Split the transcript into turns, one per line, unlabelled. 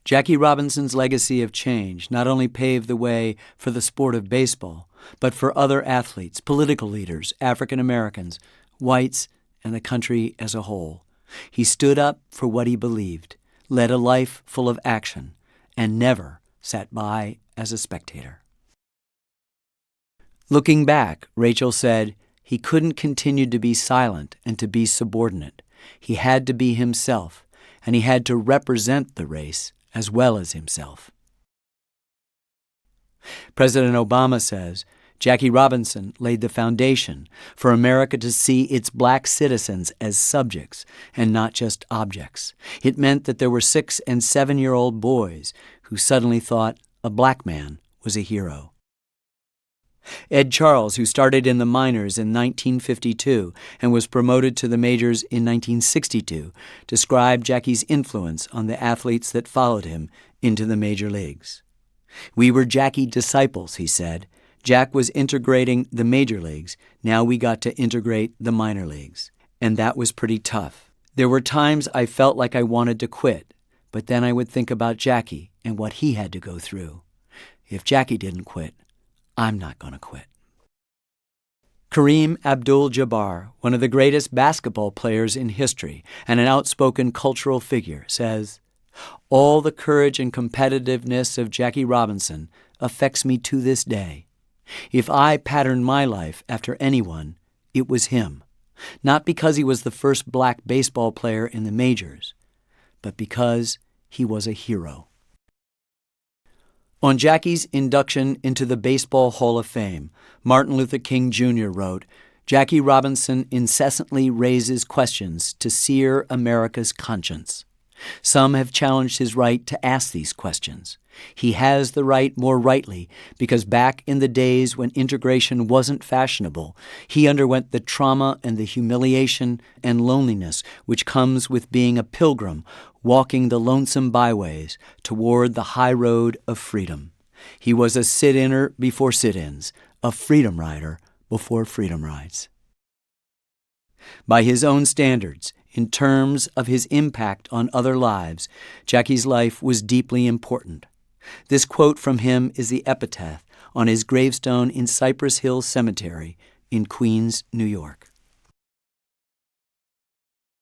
Jackie Robinson's legacy of change not only paved the way for the sport of baseball, but for other athletes, political leaders, African Americans, whites, and the country as a whole. He stood up for what he believed, led a life full of action, and never sat by as a spectator. Looking back, Rachel said, he couldn't continue to be silent and to be subordinate. He had to be himself, and he had to represent the race as well as himself. President Obama says, Jackie Robinson laid the foundation for America to see its black citizens as subjects and not just objects. It meant that there were 6- and 7-year-old boys who suddenly thought a black man was a hero. Ed Charles, who started in the minors in 1952 and was promoted to the majors in 1962, described Jackie's influence on the athletes that followed him into the major leagues. "We were Jackie disciples," he said. "Jack was integrating the major leagues. Now we got to integrate the minor leagues. And that was pretty tough. There were times I felt like I wanted to quit, but then I would think about Jackie and what he had to go through. If Jackie didn't quit, I'm not going to quit." Kareem Abdul-Jabbar, one of the greatest basketball players in history and an outspoken cultural figure, says, "All the courage and competitiveness of Jackie Robinson affects me to this day. If I patterned my life after anyone, it was him, not because he was the first black baseball player in the majors, but because he was a hero." On Jackie's induction into the Baseball Hall of Fame, Martin Luther King Jr. wrote, "Jackie Robinson incessantly raises questions to sear America's conscience. Some have challenged his right to ask these questions. He has the right more rightly because back in the days when integration wasn't fashionable, he underwent the trauma and the humiliation and loneliness which comes with being a pilgrim walking the lonesome byways toward the high road of freedom. He was a sit-inner before sit-ins, a freedom rider before freedom rides." By his own standards, in terms of his impact on other lives, Jackie's life was deeply important. This quote from him is the epitaph on his gravestone in Cypress Hill Cemetery in Queens, New York.